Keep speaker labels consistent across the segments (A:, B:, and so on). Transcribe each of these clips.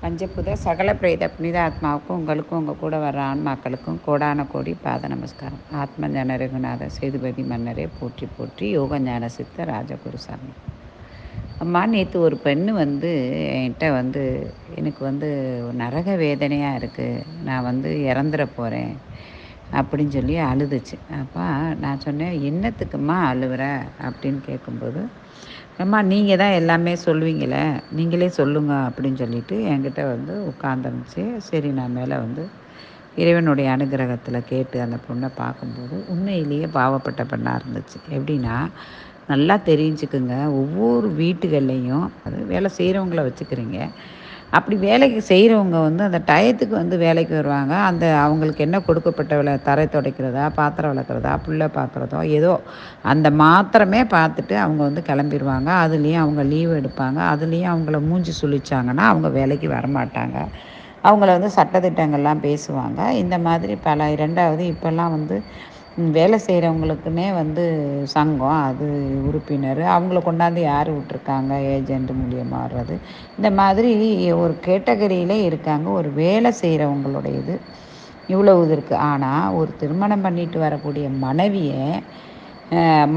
A: பஞ்சபூத சகல பிரேத புனித ஆத்மாவுக்கும் உங்களுக்கும் உங்கள் கூட வர்ற ஆன்மாக்களுக்கும் கோடான கோடி பாத நமஸ்காரம். ஆத்ம ஞான ரகுநாத சேதுபதி மன்னரே போற்றி போற்றி. யோக ஞான சித்த ராஜகுரு சாமி. அம்மா, நேற்று ஒரு பெண்ணு என்கிட்ட எனக்கு நரக வேதனையாக இருக்குது, நான் இறந்துட போகிறேன் அப்படின்னு சொல்லி அழுதுச்சு. அப்போ நான் சொன்னேன், என்னத்துக்குமா அழுவுற அப்படின்னு கேட்கும்போது, அம்மா நீங்கள் தான் எல்லாமே சொல்லுவீங்களே, நீங்களே சொல்லுங்க அப்படின்னு சொல்லிட்டு என்கிட்ட உட்காந்துருந்துச்சு. சரி, நான் மேலே இறைவனுடைய அனுகிரகத்தில் கேட்டு அந்த பொண்ணை பார்க்கும்போது உண்மையிலேயே பாவப்பட்ட பெண்ணாக இருந்துச்சு. எப்படின்னா, நல்லா தெரிஞ்சுக்குங்க, ஒவ்வொரு வீட்டுகள்லேயும் அது வேலை செய்கிறவங்கள வச்சுக்கிறீங்க. அப்படி வேலைக்கு செய்கிறவங்க அந்த டயத்துக்கு வேலைக்கு வருவாங்க. அவங்களுக்கு என்ன கொடுக்கப்பட்ட வேலை, தரை துடைக்கிறதா, பாத்திரம் விளக்குறதா, புல்லை பார்க்குறதோ ஏதோ அந்த மாத்திரமே பார்த்துட்டு அவங்க கிளம்பிடுவாங்க. அதுலேயும் அவங்க லீவ் எடுப்பாங்க. அதுலேயும் அவங்கள மூஞ்சி சுழிச்சாங்கன்னா அவங்க வேலைக்கு வரமாட்டாங்க. அவங்கள சட்டத்திட்டங்கள்லாம் பேசுவாங்க. இந்த மாதிரி பல. ரெண்டாவது, இப்போல்லாம் வேலை செய்கிறவங்களுக்குன்னே சங்கம், அது உறுப்பினர், அவங்கள கொண்டாந்து யார் விட்டுருக்காங்க, ஏஜெண்ட் மூலியமாக வர்றது, இந்த மாதிரி ஒரு கேட்டகரியிலே இருக்காங்க. ஒரு வேலை செய்கிறவங்களுடைய இது இவ்வளவு இது இருக்குது. ஆனால் ஒரு திருமணம் பண்ணிட்டு வரக்கூடிய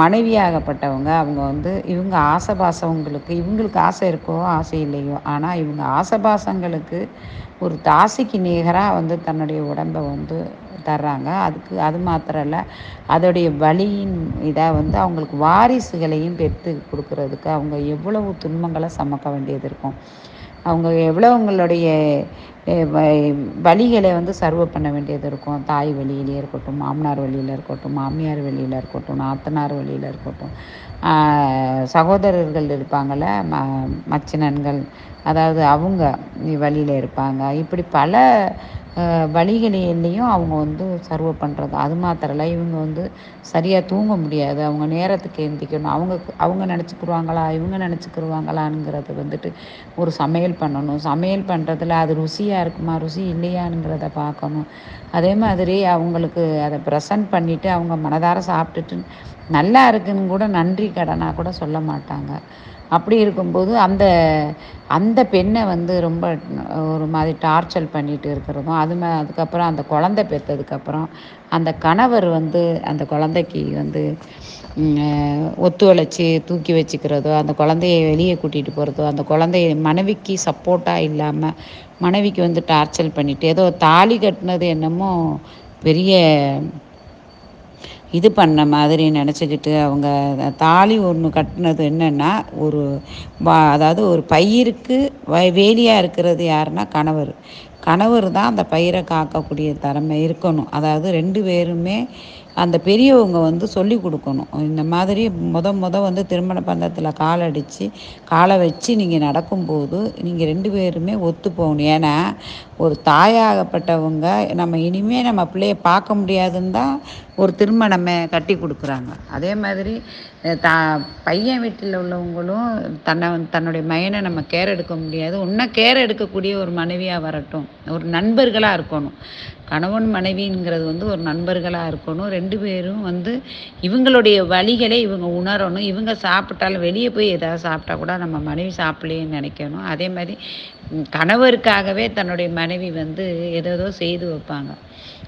A: மனைவியாகப்பட்டவங்க அவங்க இவங்க ஆசைபாசவங்களுக்கு, இவங்களுக்கு ஆசை இருக்கோ ஆசை இல்லையோ, ஆனால் இவங்க ஆசைபாசங்களுக்கு ஒரு தாசிக்கு நிகராக தன்னுடைய உடம்பை தர்றாங்க. அது மாத்திரம் இல்லை, அதோடைய வலியின் இதாக அவங்களுக்கு வாரிசுகளையும் பெற்று கொடுக்கறதுக்கு அவங்க எவ்வளவு துன்பங்களை சுமக்க வேண்டியது இருக்கும். அவங்க எவ்வளோங்களுடைய வலிகளை சர்வ் பண்ண வேண்டியது இருக்கும். தாய் வழியிலே இருக்கட்டும், மாமனார் வழியில் இருக்கட்டும், மாமியார் வழியில் இருக்கட்டும், நாத்தனார் வழியில் இருக்கட்டும், சகோதரர்கள் இருப்பாங்கள்ல, மச்சினன்கள், அதாவது அவங்க வழியில் இருப்பாங்க. இப்படி பல வழிகளிலையும் அவங்க சர்வ் பண்ணுறது. அது மாத்திரம் இல்லை, இவங்க சரியாக தூங்க முடியாது. அவங்க நேரத்துக்கு எழுந்திக்கணும். அவங்க நினச்சிக்கிருவாங்களா, இவங்க நினச்சிக்கிருவாங்களாங்கிறது ஒரு சமையல் பண்ணணும். சமையல் பண்ணுறதுல அது ருசியாக இருக்குமா, ருசி இல்லையானுங்கிறத பார்க்கணும். அதே மாதிரி அவங்களுக்கு அதை ப்ரெசன்ட் பண்ணிவிட்டு அவங்க மனதார சாப்பிட்டுட்டு நல்லா இருக்குன்னு கூட நன்றி கடனாக கூட சொல்ல மாட்டாங்க. அப்படி இருக்கும்போது அந்த அந்த பெண்ணை ரொம்ப ஒரு மாதிரி டார்ச்சர் பண்ணிட்டு இருக்கிறதும், அதுக்கப்புறம் அந்த குழந்தை பெற்றதுக்கப்புறம் அந்த கணவர் அந்த குழந்தைக்கு ஒத்துழைச்சி தூக்கி வச்சுக்கிறதோ, அந்த குழந்தைய வெளியே கூட்டிகிட்டு போகிறதோ, அந்த குழந்தைய மனைவிக்கு சப்போர்ட்டாக இல்லாமல் மனைவிக்கு டார்ச்சர் பண்ணிவிட்டு, ஏதோ தாலி கட்டினது என்னமோ பெரிய இது பண்ண மாதிரி நினச்சிக்கிட்டு, அவங்க தாலி ஒன்று கட்டினது என்னென்னா, அதாவது ஒரு பயிருக்கு வேலியாக இருக்கிறது யாருன்னா கணவர் தான் அந்த பயிரை காக்கக்கூடிய திறமை இருக்கணும். அதாவது 2 பேருமே அந்த பெரியவங்க சொல்லி கொடுக்கணும். இந்த மாதிரி முத திருமண பந்தத்தில் காலை வச்சு நீங்கள் நடக்கும்போது நீங்கள் 2 பேருமே ஒத்து போகணும். ஏன்னா ஒரு தாயாகப்பட்டவங்க நம்ம இனிமேல் நம்ம பிள்ளைய பார்க்க முடியாதுன்னு தான் ஒரு திருமணமே கட்டி கொடுக்குறாங்க. அதே மாதிரி பையன் வீட்டில் உள்ளவங்களும் தன்னுடைய மகனை நம்ம கேர் எடுக்க முடியாது. இன்னும் கேர் எடுக்கக்கூடிய ஒரு மனைவியாக வரட்டும், ஒரு நண்பர்களாக இருக்கணும். கணவன் மனைவிங்கிறது ஒரு நண்பர்களாக இருக்கணும். 2 பேரும் இவங்களுடைய வழிகளை இவங்க உணரணும். இவங்க சாப்பிட்டாலும் வெளியே போய் ஏதாவது சாப்பிட்டா கூட நம்ம மனைவி சாப்பிடலேன்னு நினைக்கணும். அதே மாதிரி கணவருக்காகவே தன்னுடைய மனைவி ஏதேதோ செய்து வைப்பாங்க.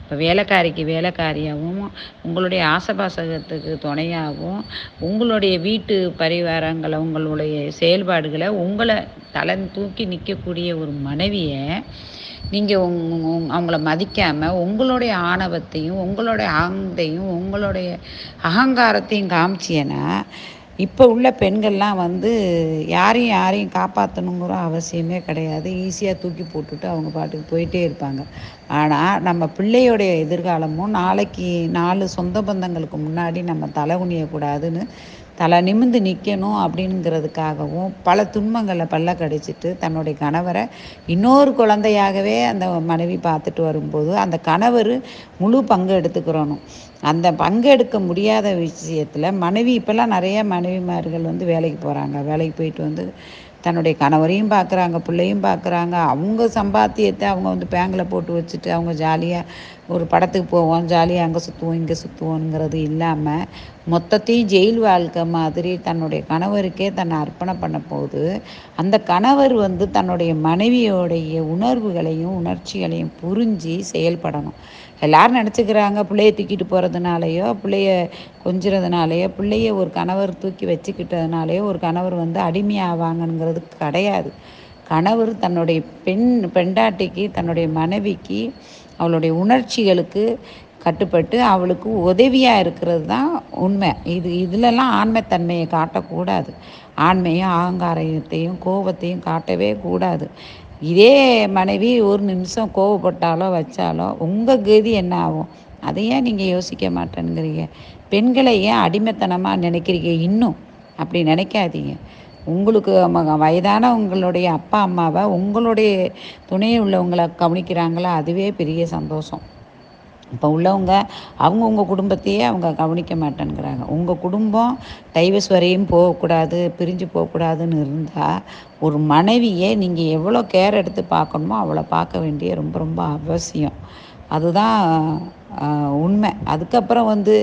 A: இப்போ வேலைக்காரிக்கு வேலைக்காரியாகவும், உங்களுடைய ஆசபாசகத்துக்கு துணையாகவும், உங்களுடைய வீட்டு பரிவாரங்களை, உங்களுடைய செயல்பாடுகளை உங்களை தலை தூக்கி நிற்கக்கூடிய ஒரு மனைவியை நீங்கள் அவங்கள மதிக்காமல் உங்களுடைய ஆணவத்தையும் உங்களுடைய ஆந்தையும் உங்களுடைய அகங்காரத்தையும் காமிச்சியன்னா, இப்போ உள்ள பெண்கள்லாம் யாரையும் காப்பாற்றணுங்கிற அவசியமே கிடையாது. ஈஸியாக தூக்கி போட்டுட்டு அவங்க பாட்டுக்கு போயிட்டே இருப்பாங்க. ஆனால் நம்ம பிள்ளையோடைய எதிர்காலமும் நாளைக்கு 4 சொந்த பந்தங்களுக்கு முன்னாடி நம்ம தலை குனியக்கூடாதுன்னு தலை நிமிர்ந்து நிற்கணும் அப்படிங்கிறதுக்காகவும் பல துன்பங்களை பல்ல கடிச்சிட்டு தன்னுடைய கணவரை இன்னொரு குழந்தையாகவே அந்த மனைவி பார்த்துட்டு வரும்போது அந்த கணவர் முழு பங்கு எடுத்துக்கிறணும். அந்த பங்கு எடுக்க முடியாத விஷயத்தில் மனைவி, இப்போல்லாம் நிறைய மனைவிமார்கள் வேலைக்கு போகிறாங்க. வேலைக்கு போயிட்டு தன்னுடைய கணவரையும் பார்க்குறாங்க, பிள்ளையும் பார்க்குறாங்க. அவங்க சம்பாத்தியத்தை அவங்க வந்து பேங்கில் போட்டு வச்சுட்டு அவங்க ஜாலியாக ஒரு படத்துக்கு போவோம், ஜாலியாக அங்கே சுற்றுவோம், இங்கே சுற்றுவோங்கிறது இல்லாமல் மொத்தத்தையும் ஜெயில் வாழ்க்கை மாதிரி தன்னுடைய கணவருக்கே தன்னை அர்ப்பணம் பண்ண போது, அந்த கணவர் வந்து தன்னுடைய மனைவியோடைய உணர்வுகளையும் உணர்ச்சிகளையும் புரிஞ்சு செயல்படணும். எல்லாரும் நினச்சிக்கிறாங்க பிள்ளைய தூக்கிட்டு போகிறதுனாலையோ, பிள்ளைய கொஞ்சுறதுனாலையோ, பிள்ளைய ஒரு கணவர் தூக்கி வச்சுக்கிட்டதுனாலையோ ஒரு கணவர் வந்து அடிமையாவாங்கங்கிறது கிடையாது. கணவர் தன்னுடைய பெண்டாட்டிக்கு, தன்னுடைய மனைவிக்கு, அவளுடைய உணர்ச்சிகளுக்கு கட்டுப்பட்டு அவளுக்கு உதவியாக இருக்கிறது தான் உண்மை. இதிலெல்லாம் ஆண்மைத்தன்மையை காட்டக்கூடாது. ஆண்மையும் அகங்காரத்தையும் கோபத்தையும் காட்டவே கூடாது. இதே மனைவி ஒரு நிமிஷம் கோவப்பட்டாலோ வச்சாலோ உங்கள் கதி என்ன ஆகும்? அதை ஏன் நீங்கள் யோசிக்க மாட்டேங்கிறீங்க? பெண்களை ஏன் அடிமைத்தனமாக நினைக்கிறீங்க? இன்னும் அப்படி நினைக்காதீங்க. உங்களுக்கு வயதான உங்களுடைய அப்பா அம்மாவை உங்களுடைய துணை உள்ளவங்களை கவனிக்கிறாங்களா, அதுவே பெரிய சந்தோஷம். இப்போ உள்ளவங்க அவங்கவுங்க குடும்பத்தையே அவங்க கவனிக்க மாட்டேங்கிறாங்க. உங்கள் குடும்பம் டைவர்ஸ் வரையும் போகக்கூடாது, பிரிஞ்சு போகக்கூடாதுன்னு இருந்தால் ஒரு மனைவியை நீங்கள் எவ்வளோ கேர் எடுத்து பார்க்கணுமோ அவ்வளோ பார்க்க வேண்டிய ரொம்ப ரொம்ப அவசியம். அதுதான் உண்மை. அதுக்கப்புறம் வந்து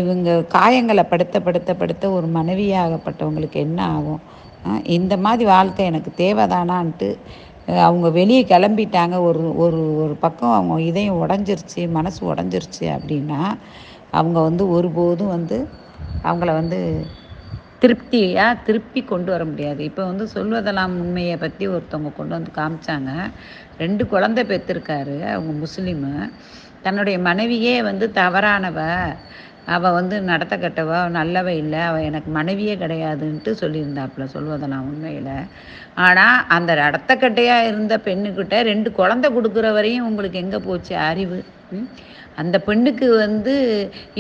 A: இவங்க காயங்களை படுத்த ஒரு மனைவியாகப்பட்டவங்களுக்கு என்ன ஆகும்? இந்த மாதிரி வாழ்க்கை எனக்கு தேவைதானான்ட்டு அவங்க வெளியே கிளம்பிட்டாங்க. ஒரு ஒரு ஒரு பக்கம் அவங்க இதயம் உடஞ்சிருச்சு, மனசு உடஞ்சிருச்சு அப்படின்னா அவங்க வந்து ஒருபோதும் வந்து அவங்கள வந்து திருப்பி கொண்டு வர முடியாது. இப்போ வந்து சொல்வதெல்லாம் உண்மையை பற்றி ஒருத்தவங்க கொண்டு வந்து காமிச்சாங்க. 2 குழந்தை பெற்றிருக்காரு. அவங்க முஸ்லீமு. தன்னுடைய மனைவியே வந்து தவறானவ, அவள் வந்து நடத்த கெட்டவ, நல்லவ இல்லை, அவள் எனக்கு மனைவியே கிடையாதுன்ட்டு சொல்லியிருந்தாப்புல சொல்வதெல்லாம் உண்மையில். ஆனால் அந்த நடத்தக்கட்டையாக இருந்த பெண்ணுக்கிட்ட 2 குழந்தை கொடுக்குற வரையும் உங்களுக்கு எங்கே போச்சு அறிவு? அந்த பெண்ணுக்கு வந்து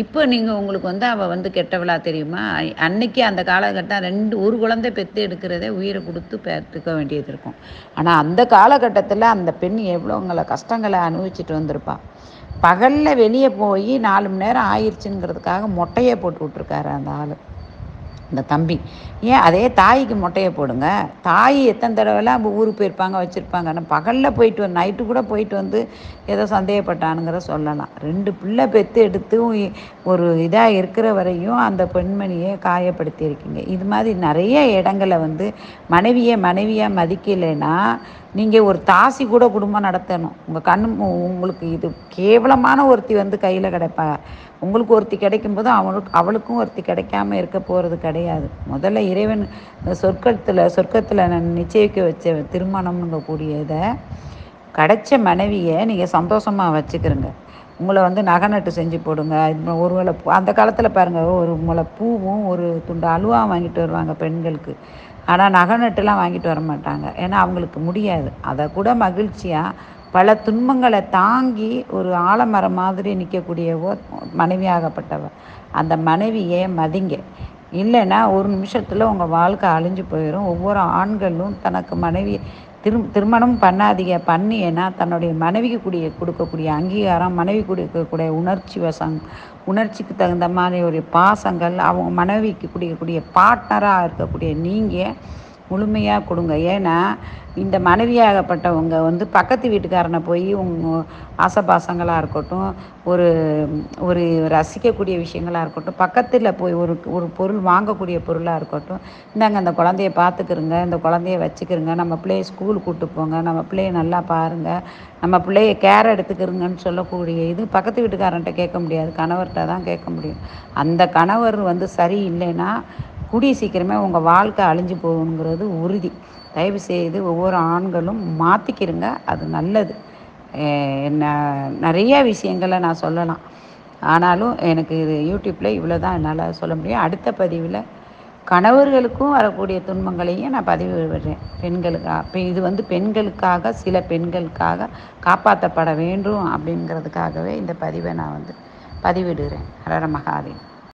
A: இப்போ நீங்கள் உங்களுக்கு வந்து அவள் வந்து கெட்டவளா தெரியுமா? அன்னைக்கு அந்த காலகட்டம் ஒரு குழந்தை பெற்று எடுக்கிறதே உயிரை கொடுத்து பெற்றுக்க வேண்டியது இருக்கும். ஆனால் அந்த காலகட்டத்தில் அந்த பெண் எவ்வளோங்கள கஷ்டங்களை அனுபவிச்சுட்டு வந்திருப்பா. பகலில் வெளியே போய் 4 மணி நேரம் ஆயிடுச்சுங்கிறதுக்காக மொட்டையை போட்டு விட்ருக்காரு அந்த ஆள், இந்த தம்பி. ஏன் அதே தாய்க்கு மொட்டையை போடுங்க. தாய் எத்தனை தடவைலாம் ஊருக்கு போயிருப்பாங்க, வச்சுருப்பாங்க. ஆனால் பகலில் போயிட்டு நைட்டு கூட போயிட்டு வந்து ஏதோ சந்தேகப்பட்டானுங்கிற சொல்லலாம். 2 பிள்ளை பெற்று எடுத்து ஒரு இதாக இருக்கிற வரையும் அந்த பெண்மணியை காயப்படுத்தியிருக்கீங்க. இது மாதிரி நிறைய இடங்களை வந்து மனைவியாக மதிக்கலைன்னா நீங்கள் ஒரு தாசி கூட குடும்பம் நடத்தணும். உங்களுக்கு இது கேவலமான ஒருத்தி வந்து கையில் கிடைப்பா. உங்களுக்கு ஒருத்தி கிடைக்கும்போது அவளுக்கும் ஒருத்தி கிடைக்காம இருக்க போகிறது கிடையாது. முதல்ல இறைவன் சொர்க்கத்தில் நிச்சயிக்க வச்ச திருமணம்னு கூடியதை கிடைச்ச மனைவியை நீங்கள் சந்தோஷமாக வச்சுக்கிறங்க. உங்களை வந்து நகை நட்டு செஞ்சு போடுங்க. ஒருவேளை அந்த காலத்தில் பாருங்கள், ஒரு முளை பூவும் ஒரு துண்டு அல்வா வாங்கிட்டு வருவாங்க பெண்களுக்கு. ஆனால் நகை நட்டுலாம் வாங்கிட்டு வர மாட்டாங்க. ஏன்னா அவங்களுக்கு முடியாது. அதை கூட மகிழ்ச்சியாக பல துன்பங்களை தாங்கி ஒரு ஆலமரம் மாதிரி நிற்கக்கூடியவோ மனைவியாகப்பட்டவ. அந்த மனைவியை மதிங்க. இல்லைன்னா ஒரு நிமிஷத்தில் உங்கள் வாழ்க்கை அழிஞ்சு போயிடும். ஒவ்வொரு ஆண்களும் தனக்கு மனைவி திருமணம் பண்ணாதீங்க. பண்ணியேன்னா தன்னுடைய மனைவிக்கு கொடுக்கக்கூடிய அங்கீகாரம், மனைவி கொடுக்கக்கூடிய உணர்ச்சிக்கு தகுந்த மாதிரி ஒரு பாசங்கள், அவங்க மனைவிக்கு கொடுக்கக்கூடிய பார்ட்னராக இருக்கக்கூடிய நீங்கள் முழுமையாக கொடுங்க. ஏன்னா இந்த மனைவியாகப்பட்டவங்க வந்து பக்கத்து வீட்டுக்காரனை போய் ஆசைபாசங்களாக இருக்கட்டும், ஒரு ஒரு ரசிக்கக்கூடிய விஷயங்களாக இருக்கட்டும், பக்கத்தில் போய் ஒரு பொருள் வாங்கக்கூடிய பொருளாக இருக்கட்டும், இந்தாங்க அந்த குழந்தைய பார்த்துக்கிறங்க, இந்த குழந்தைய வச்சுக்கிறங்க, நம்ம பிள்ளைய ஸ்கூலுக்கு கூப்பிட்டு போங்க, நம்ம பிள்ளைய நல்லா பாருங்கள், நம்ம பிள்ளைய கேர் எடுத்துக்கிறங்கன்னு சொல்லக்கூடிய இது பக்கத்து வீட்டுக்காரன்ட்ட கேட்க முடியாது, கணவர்கிட்ட தான் கேட்க முடியும். அந்த கணவர் வந்து சரி இல்லைன்னா கூடிய சீக்கிரமே உங்கள் வாழ்க்கை அழிஞ்சு போகணுங்கிறது உறுதி. தயவு செய்து ஒவ்வொரு ஆண்களும் மாற்றிக்கிறங்க, அது நல்லது. நிறைய விஷயங்களை நான் சொல்லலாம். ஆனாலும் எனக்கு இது யூடியூப்பில் இவ்வளோ தான் என்னால் சொல்ல முடியும். அடுத்த பதிவில் கணவர்களுக்கும் வரக்கூடிய துன்பங்களையும் நான் பதிவு விடுறேன். பெண்களுக்காக இது வந்து பெண்களுக்காக, சில பெண்களுக்காக காப்பாற்றப்பட வேண்டும் அப்படிங்கிறதுக்காகவே இந்த பதிவை நான் வந்து பதிவிடுகிறேன். ஹர ஹர மகாதேவ்.